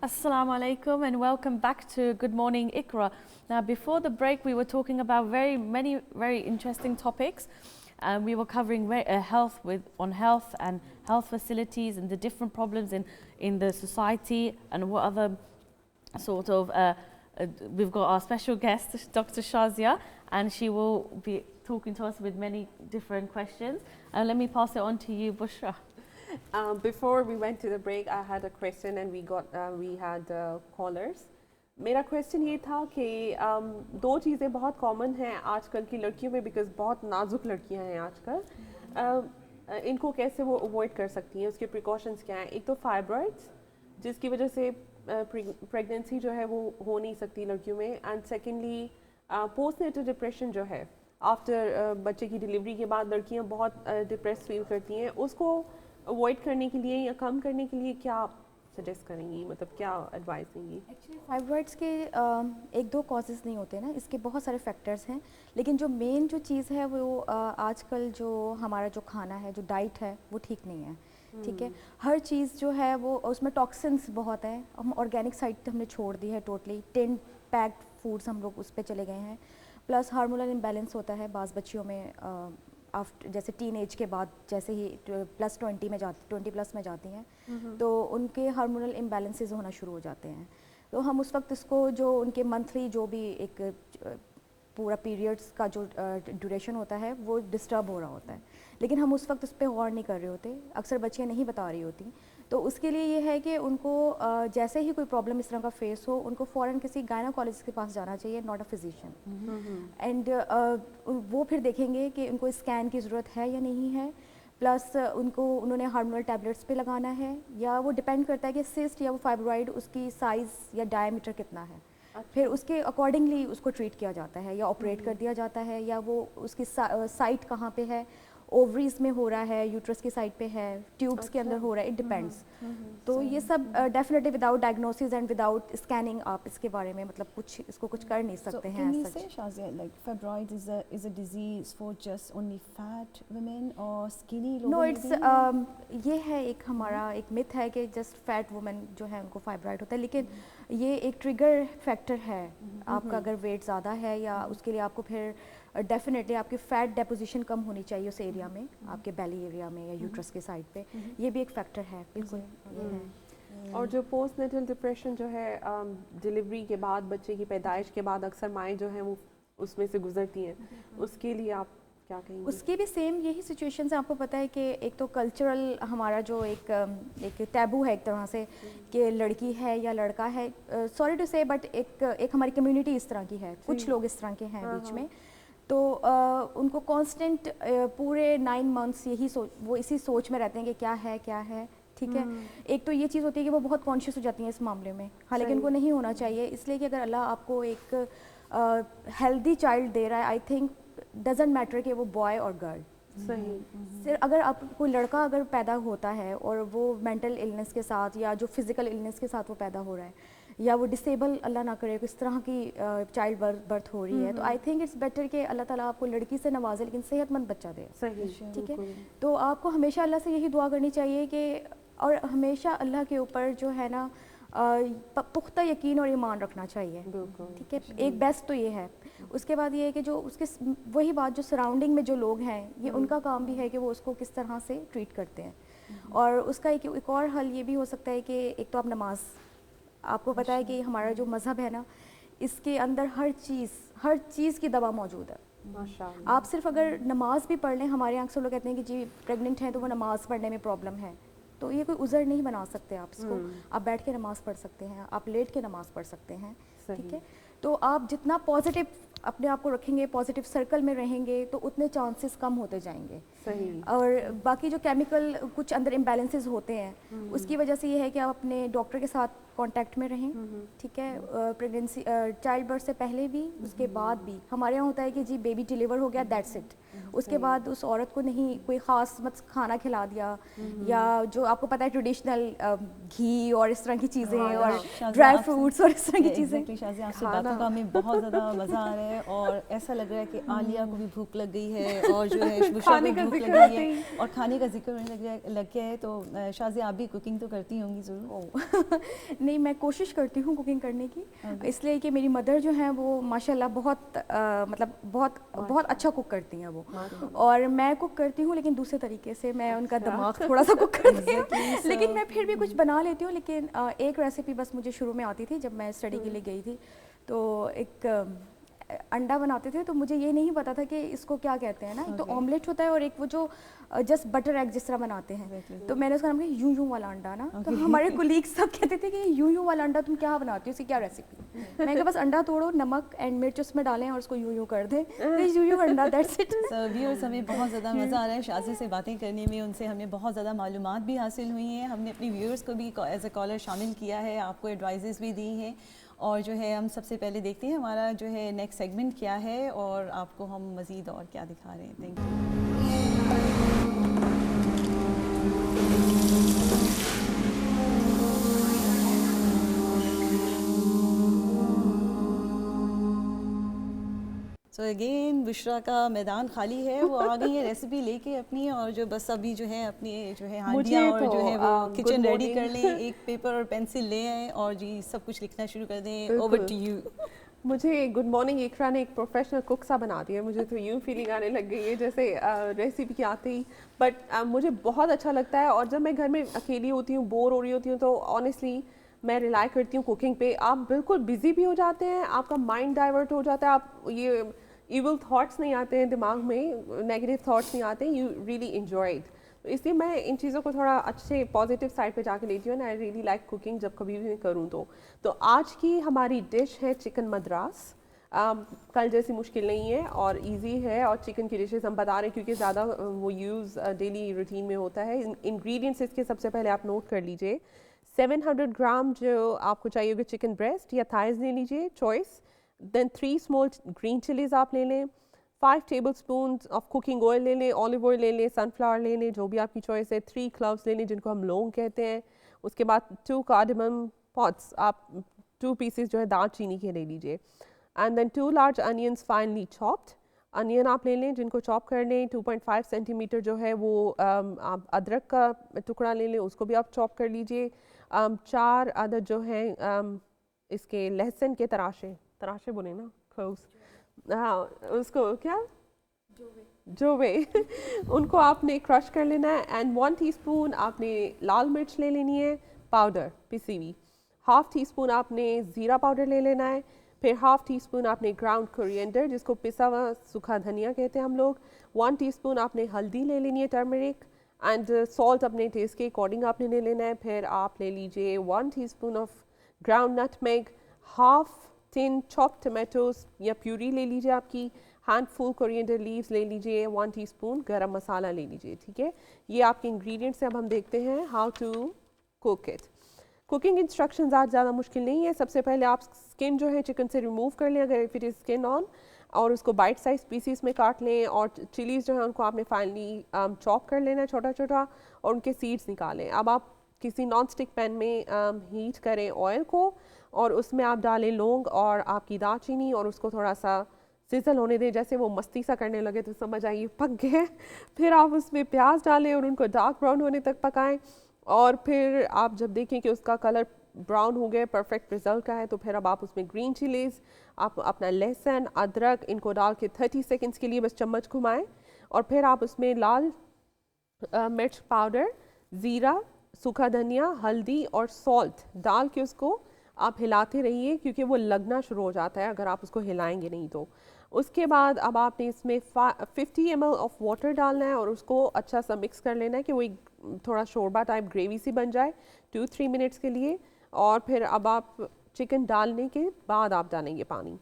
Assalamu alaikum and welcome back to Good Morning Iqra. Now, before the break, we were talking about many very interesting topics. We were covering health on health and health facilities and the different problems in the society and what other sort of. We've got our special guest, Dr. Shazia, and she will be talking to us with many different questions. Let me pass it on to you, Bushra. Before we went to the break, I had a question and we had callers. मेरा question ये था कि दो चीज़ें बहुत common हैं आजकल की लड़कियों में बिकॉज़ बहुत नाजुक लड़कियां हैं आजकल इनको कैसे वो अवॉइड कर सकती हैं उसके प्रिकॉशंस क्या हैं एक तो फाइब्रॉइड्स जिसकी वजह से प्रेगनेंसी जो है वो हो नहीं सकती लड़कियों में एंड सेकेंडली पोस्टनेटल डिप्रेशन जो है आफ्टर बच्चे की डिलीवरी के बाद लड़कियां बहुत डिप्रेस फील करती हैं उसको अवॉइड करने के लिए या कम करने के लिए क्या सजेस्ट करेंगी मतलब क्या एडवाइस देंगी? एक्चुअली फाइब्रॉइड्स के एक दो कॉजेज़ नहीं होते ना, इसके बहुत सारे फैक्टर्स हैं, लेकिन जो मेन जो चीज़ है वो आजकल जो हमारा जो खाना है, जो डाइट है वो ठीक नहीं है। ठीक है, हर चीज़ जो है वो उसमें टॉक्सिन्स बहुत हैं। हम ऑर्गेनिक साइड हमने छोड़ दी है टोटली, 10 पैक्ड फूड्स हम लोग उस पर चले गए हैं। प्लस हार्मोनल इम्बैलेंस होता है बाज़ बच्चियों में आफ्टर जैसे टीन एज के बाद जैसे ही +20 प्लस में जाती हैं तो उनके हार्मोनल इम्बैलेंसेस होना शुरू हो जाते हैं। तो हम उस वक्त इसको जो उनके मंथली जो भी एक पूरा पीरियड्स का जो ड्यूरेशन होता है वो डिस्टर्ब हो रहा होता है, लेकिन हम उस वक्त उस पर गौर नहीं कर रहे होते, अक्सर बच्चियाँ नहीं बता रही होती। तो उसके लिए ये है कि उनको जैसे ही कोई प्रॉब्लम इस तरह का फेस हो उनको फ़ौरन किसी गायनेकोलॉजिस्ट के पास जाना चाहिए, नॉट अ फिजिशियन। एंड वो फिर देखेंगे कि उनको स्कैन की ज़रूरत है या नहीं है, प्लस उन्होंने हार्मोनल टैबलेट्स पे लगाना है या वो डिपेंड करता है कि सिस्ट या वो फाइब्रॉइड उसकी साइज़ या डायमीटर कितना है। फिर उसके अकॉर्डिंगली उसको ट्रीट किया जाता है या ऑपरेट कर दिया जाता है, या वो उसकी साइट कहाँ पे है, ओवरीज में हो रहा है, यूट्रस की साइड पे है, ट्यूब्स के अंदर हो रहा है, इट डिपेंड्स। तो ये सब definitely without diagnosis and without scanning आप इसके बारे में मतलब इसको कुछ कर नहीं सकते हैं। Can you say, Shazia, like fibroid is a disease for just only fat women or skinny लोगों No, में it's ये है एक हमारा एक मिथ है कि जस्ट फैट वुमेन जो है उनको फाइब्रॉइड होता है, लेकिन ये एक ट्रिगर फैक्टर है। आपका अगर वेट ज़्यादा है या उसके लिए आपको फिर डेफिनेटली आपकी फ़ैट डेपोजिशन कम होनी चाहिए उस एरिया में, आपके बेली एरिया में या यूट्रस के साइड पे, ये भी एक फैक्टर है। बिल्कुल ये है। और जो पोस्टनेटल डिप्रेशन जो है डिलीवरी के बाद बच्चे की पैदाइश के बाद अक्सर माएँ जो हैं वो उसमें से गुजरती हैं, उसके लिए आप क्या कहेंगे? उसके भी सेम यही सिचुएशंस है। आपको पता है कि एक तो कल्चरल हमारा जो एक टैबू है एक तरह से कि लड़की है या लड़का है, सॉरी टू से बट एक हमारी कम्युनिटी इस तरह की है, कुछ लोग इस तरह के हैं बीच में। तो उनको कांस्टेंट पूरे 9 मंथ्स वो इसी सोच में रहते हैं कि क्या है। ठीक है, एक तो ये चीज़ होती है कि वो बहुत कॉन्शियस हो जाती हैं इस मामले में, हालांकि उनको नहीं होना चाहिए, इसलिए कि अगर अल्लाह आपको एक हेल्दी चाइल्ड दे रहा है, आई थिंक डजेंट मैटर कि वो बॉय और गर्ल। सही। सिर्फ अगर आप कोई लड़का अगर पैदा होता है और वो मेंटल इलनेस के साथ या जो फिज़िकल इलनेस के साथ वो पैदा हो रहा है या वो डिसेबल अल्लाह ना करे किस तरह की चाइल्ड बर्थ हो रही है, तो आई थिंक इट्स बेटर कि अल्लाह ताला आपको लड़की से नवाजे लेकिन सेहतमंद बच्चा दे। सही। ठीक है, तो आपको हमेशा अल्लाह से यही दुआ करनी चाहिए कि और हमेशा अल्लाह के ऊपर जो है ना पुख्ता यकीन और ईमान रखना चाहिए। ठीक है, एक बेस्ट तो ये है। उसके बाद ये है कि जो उसके वही बात जो सराउंडिंग में जो लोग हैं ये उनका काम भी है कि वो उसको किस तरह से ट्रीट करते हैं। और उसका एक और हल ये भी हो सकता है कि एक तो आप नमाज, आपको पता है कि हमारा जो मज़हब है ना इसके अंदर हर चीज़ की दवा मौजूद है। माशाअल्लाह। आप सिर्फ अगर नमाज भी पढ़ लें, हमारे यहाँ अक्सर लोग कहते हैं कि जी प्रेग्नेंट हैं तो वो नमाज पढ़ने में प्रॉब्लम है, तो ये कोई उज़र नहीं बना सकते आप इसको। आप बैठ के नमाज़ पढ़ सकते हैं, आप लेट के नमाज़ पढ़ सकते हैं। ठीक है, तो आप जितना पॉजिटिव अपने आप को रखेंगे, पॉजिटिव सर्कल में रहेंगे, तो उतने चांसेस कम होते जाएंगे। सही। और बाकी जो केमिकल कुछ अंदर इम्बैलेंसेस होते हैं उसकी वजह से ये है कि आप अपने डॉक्टर के साथ कांटेक्ट में रहें। ठीक है, प्रेगनेंसी चाइल्ड बर्थ से पहले भी उसके बाद भी हमारे यहाँ होता है कि जी बेबी डिलीवर हो गया दैट्स इट, उसके बाद उस औरत को नहीं कोई ख़ास मत खाना खिला दिया या जो आपको पता है ट्रेडिशनल घी और इस तरह की चीज़ें और ड्राई फ्रूट्स और इस तरह की चीज़ें। शाज़िया आपसे बात ना। तो हमें बहुत ज़्यादा मज़ा आ रहा है और ऐसा लग रहा है कि आलिया को भी भूख लग गई है और जो है बुशरा खाने को का भूख जिक्र लग गई आते है ही। और खाने का जिक्र होने लग गया है। तो शाज़िया आप भी कुकिंग तो करती होंगी ज़रूर। ओह नहीं, मैं कोशिश करती हूँ कुकिंग करने की, Okay. इसलिए कि मेरी मदर जो हैं वो माशाल्लाह बहुत मतलब बहुत अच्छा कुक करती हैं वो, और मैं कुक करती हूँ लेकिन दूसरे तरीके से, मैं उनका अच्छा। दिमाग थोड़ा सा कुक करती हूँ Exactly, so- लेकिन मैं फिर भी कुछ बना लेती हूँ। लेकिन एक रेसिपी बस मुझे शुरू में आती थी जब मैं स्टडी के लिए गई थी, तो एक अंडा बनाते थे, तो मुझे ये नहीं पता था कि इसको क्या कहते हैं ना, एक तो Okay. ऑमलेट होता है और एक वो जो जस्ट बटर एग जिस तरह बनाते हैं। Exactly. तो मैंने उसका नाम किया यूं यूं वाला अंडा ना। तो Okay. हमारे कुलीग्स सब कहते थे कि यूं यूं वाला अंडा तुम क्या बनाती हो, इसकी क्या रेसिपी। मैंने कहा बस अंडा तोड़ो, नमक एंड मिर्च उसमें डालें और उसको यूं यूं कर दें, तो यूं यूं अंडा, दैट्स इट। व्यूअर्स हमें बहुत ज़्यादा मज़ा आ रहा है शाज़िया से बातें करने में, उनसे हमें बहुत ज़्यादा मालूमात भी हासिल हुई हैं। हमने अपने व्यूअर्स को भी एज अ कॉलर शामिल किया है, आपको एडवाइजेस भी दी हैं। और जो है हम सबसे पहले देखते हैं हमारा जो है नेक्स्ट सेगमेंट क्या है और आपको हम मज़ीद और क्या दिखा रहे हैं। Thank you. So again Bushra का मैदान खाली है, वो आ गई है रेसिपी लेके अपनी, और जो बस अभी जो है अपनी जो है हांडियाँ और तो, जो है वो good किचन रेडी morning। कर लें, एक पेपर और पेंसिल ले आएँ और जी सब कुछ लिखना शुरू कर दें। Over to you. मुझे गुड मॉर्निंग इकरा ने एक प्रोफेशनल कुक सा बना दिया, मुझे तो यूँ फीलिंग आने लग गई है जैसे रेसिपी की आते ही। बट मुझे बहुत अच्छा लगता है, और जब मैं घर में अकेली होती हूँ, बोर हो रही होती हूँ, तो ऑनेस्टली मैं रिलाई करती हूँ कुकिंग पे। आप बिल्कुल बिजी भी हो जाते हैं, आपका माइंड डाइवर्ट हो जाता है, आप ये इविल थॉट्स नहीं आते हैं दिमाग में, नेगेटिव थॉट्स नहीं आते, यू रियली एंजॉय इट। तो इसलिए मैं इन चीज़ों को थोड़ा अच्छे पॉजिटिव साइड पे जाके लेती हूँ, आई रियली लाइक कुकिंग जब कभी भी मैं करूँ तो आज की हमारी डिश है चिकन मद्रास। कल जैसी मुश्किल नहीं है और इजी है, और चिकन की डिशेस हम बता रहे हैं क्योंकि ज़्यादा वो यूज़ डेली रूटीन में होता है। इंग्रेडिएंट्स इसके सबसे पहले आप नोट कर लीजिए। 700 ग्राम जो आपको चाहिए होगा चिकन ब्रेस्ट या थाइज ले लीजिए, choice. Then 3 small green chillies आप ले लें, 5 टेबलस्पून ऑफ कुकिंग ऑयल ले लें, ऑलिव ऑयल ले लें, सनफ्लावर ले लें, जो भी आपकी चॉइस है। 3 क्लव्स ले लें जिनको हम लौंग कहते हैं। उसके बाद 2 कार्डमम पॉट्स, आप 2 पीसेस जो है दालचीनी के ले लीजिए। And then 2 large onions finally chopped. Onion आप ले लें जिनको चॉप कर लें। 2.5 सेंटीमीटर जो है वो आप अदरक का टुकड़ा ले लें, उसको भी आप चॉप कर लीजिए। 4 अदद जो हैं इसके लहसुन के तराशे बोले ना, क्लोव्स, हाँ उसको क्या जोवे उनको आपने क्रश कर लेना है। एंड 1 टीस्पून आपने लाल मिर्च ले लेनी है पाउडर पिसी हुई। 1/2 टीस्पून आपने ज़ीरा पाउडर ले लेना है। फिर 1/2 टीस्पून आपने ग्राउंड कोरिएंडर जिसको पिसा हुआ सूखा धनिया कहते हैं हम लोग। 1 टीस्पून आपने हल्दी ले लेनी है टर्मरिक। एंड सॉल्ट अपने टेस्ट के अकॉर्डिंग आपने ले लेना है। फिर आप ले लीजिए 1 teaspoon of ground nutmeg, 1/2 tin chop tomatoes या प्यूरी ले लीजिए आपकी, हैंडफुल कोरिएंडर लीव्स ले लीजिए, 1 टीस्पून गरम मसाला ले लीजिए। ठीक है, ये आपके इंग्रेडिएंट्स हैं। अब हम देखते हैं how to cook it. Cooking instructions आज ज़्यादा मुश्किल नहीं है। सबसे पहले आप स्किन जो है चिकन से रिमूव कर लें अगर if it is skin on, और उसको बाइट साइज पीसीस में काट लें। और चिलीज़ जो है उनको आपने फाइनली चॉप कर लेना है छोटा छोटा, और उनके सीड्स निकालें। अब आप किसी नॉन स्टिक पैन में हीट करें ऑयल को, और उसमें आप डालें लौंग और आपकी दालचीनी, और उसको थोड़ा सा सिजल होने दें। जैसे वो मस्ती सा करने लगे तो समझ आइए पक गए। फिर आप उसमें प्याज डालें और उनको डार्क ब्राउन होने तक पकाएं। और फिर आप जब देखें कि उसका कलर ब्राउन हो गया, परफेक्ट रिजल्ट का है, तो फिर अब आप उसमें ग्रीन चिलीज़, आप अपना लहसुन अदरक इनको डाल के 30 सेकेंड्स के लिए बस चम्मच घुमाएं। और फिर आप उसमें लाल मिर्च पाउडर, ज़ीरा, सूखा धनिया, हल्दी और सॉल्ट डाल के उसको आप हिलाते रहिए क्योंकि वो लगना शुरू हो जाता है अगर आप उसको हिलाएंगे नहीं तो। उसके बाद अब आपने इसमें 50 ml ऑफ वाटर डालना है और उसको अच्छा सा मिक्स कर लेना है कि वो एक थोड़ा शोरबा टाइप ग्रेवी सी बन जाए 2-3 मिनट्स के लिए। और फिर अब आप चिकन डालने के बाद आप डालेंगे पानी।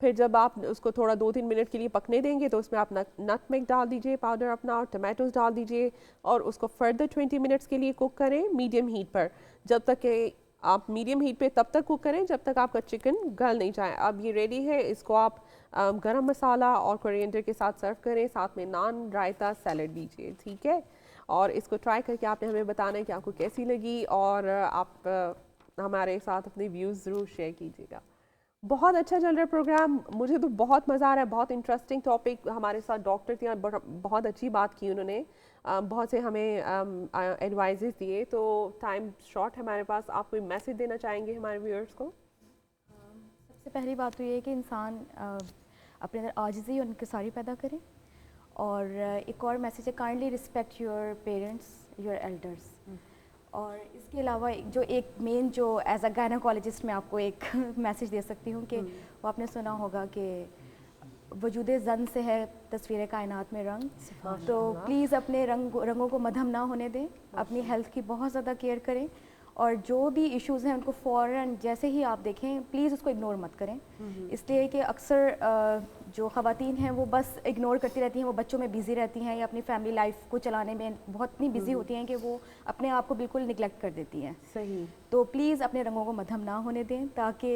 फिर जब आप उसको थोड़ा 2-3 मिनट के लिए पकने देंगे तो उसमें आप नटमेग डाल दीजिए पाउडर अपना, और टमाटोज डाल दीजिए, और उसको फर्दर 20 मिनट्स के लिए कुक करें मीडियम हीट पर। जब तक कि आप मीडियम हीट पे तब तक कुक करें जब तक आपका चिकन गल नहीं जाए। अब ये रेडी है, इसको आप गरम मसाला और कोरिएंडर के साथ सर्व करें, साथ में नान, रायता, सैलड लीजिए। ठीक है, और इसको ट्राई करके आपने हमें बताना है कि आपको कैसी लगी, और आप हमारे साथ अपने व्यूज़ ज़रूर शेयर कीजिएगा। बहुत अच्छा चल रहा है प्रोग्राम, मुझे तो बहुत मज़ा आ रहा है, बहुत इंटरेस्टिंग टॉपिक। हमारे साथ डॉक्टर थी, बहुत अच्छी बात की उन्होंने, बहुत से हमें एडवाइजेस दिए। तो टाइम शॉर्ट है हमारे पास, आप कोई मैसेज देना चाहेंगे हमारे व्यूअर्स को? सबसे पहली बात तो ये है कि इंसान अपने अंदर आजिज़ी और इंकिसारी पैदा करे। और एक और मैसेज है, kindly respect your parents, your elders. और इसके अलावा जो एक मेन जो एज अ गायनेकोलॉजिस्ट मैं आपको एक मैसेज दे सकती हूँ कि वो आपने सुना होगा कि वजूद ज़न से है तस्वीर कायनात में रंग। तो प्लीज़ अपने रंगों को मद्धम ना होने दें, अपनी हेल्थ की बहुत ज़्यादा केयर करें, और जो भी इश्यूज़ हैं उनको फ़ौरन जैसे ही आप देखें प्लीज़ उसको इग्नोर मत करें। इसलिए कि अक्सर जो ख़वातीन हैं वो बस इग्नोर करती रहती हैं, वो बच्चों में बिज़ी रहती हैं या अपनी फैमिली लाइफ को चलाने में बहुत इतनी बिज़ी होती हैं कि वो अपने आप को बिल्कुल निगलेक्ट कर देती हैं। सही। तो प्लीज़ अपने रंगों को मद्धम ना होने दें, ताकि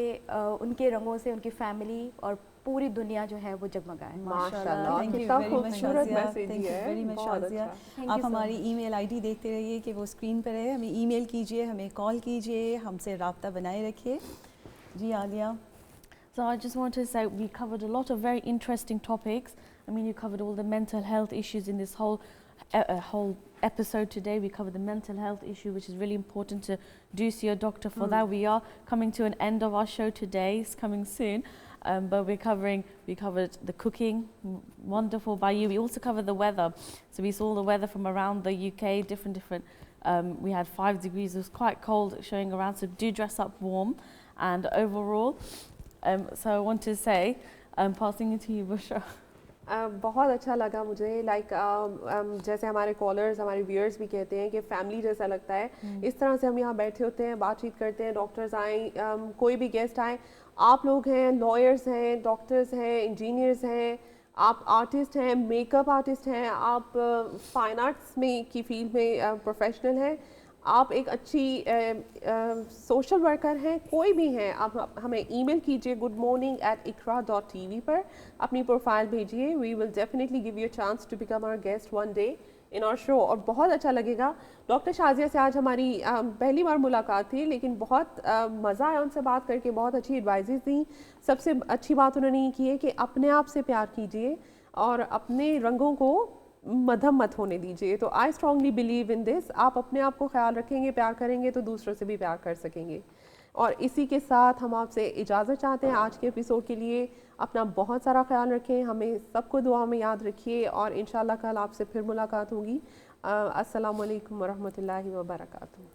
उनके रंगों से उनकी फैमिली और पूरी दुनिया जो है वो जगमगाए। माशाल्लाह, थैंक यू कितना वेरी मच खूबसूरत शाज़िया, मैसेज थैंक यू है, वेरी मच बहुत शाज़िया। अच्छा। आप हमारी ईमेल आईडी देखते रहिए कि वो स्क्रीन पर है, हमें ईमेल कीजिए, हमें कॉल कीजिए, हमसे राब्ता बनाए रखिए। जी Alia. So I just want to say we covered a lot of very interesting topics. I mean, you covered all the mental health issues in this whole episode today. We covered the mental health issue, which is really important to do see your doctor for that. We are coming to an end of our show today. It's coming soon. But we covered the cooking, wonderful by you. We also covered the weather. So we saw the weather from around the UK, different. We had 5 degrees. It was quite cold showing around. So do dress up warm. And overall, so I want to say, passing it to you, Bushra. बहुत अच्छा लगा मुझे, जैसे हमारे callers, हमारे viewers भी कहते हैं कि फैमिली जैसा लगता है। इस तरह से हम यहाँ बैठे होते हैं, बातचीत करते हैं, डॉक्टर्स आए, कोई भी गेस्ट आए, आप लोग हैं, लॉयर्स हैं, डॉक्टर्स हैं, इंजीनियर्स हैं, आप आर्टिस्ट हैं, मेकअप आर्टिस्ट हैं, आप फाइन आर्ट्स में की फील्ड में प्रोफेशनल हैं, आप एक अच्छी सोशल वर्कर हैं, कोई भी हैं, आप हमें ईमेल कीजिए goodmorning@iqra.tv पर, अपनी प्रोफाइल भेजिए। We will definitely give you a chance to become our guest one day in our show. और बहुत अच्छा लगेगा। डॉक्टर शाज़िया से आज हमारी पहली बार मुलाकात थी, लेकिन बहुत मज़ा आया उनसे बात करके, बहुत अच्छी एडवाइजेस दी। सबसे अच्छी बात उन्होंने ये की है कि अपने आप से प्यार कीजिए और अपने रंगों को मद्धम मत होने दीजिए। तो I strongly believe in this. आप अपने आप को ख्याल रखेंगे, प्यार करेंगे तो दूसरों से भी प्यार कर सकेंगे। और इसी के साथ हम आपसे इजाज़त चाहते हैं आज के एपिसोड के लिए। अपना बहुत सारा ख्याल रखें, हमें सबको दुआ में याद रखिए, और इंशाल्लाह कल आपसे फिर मुलाकात होगी। अस्सलामु अलैकुम वरहमतुल्लाहि वबरकातुहू।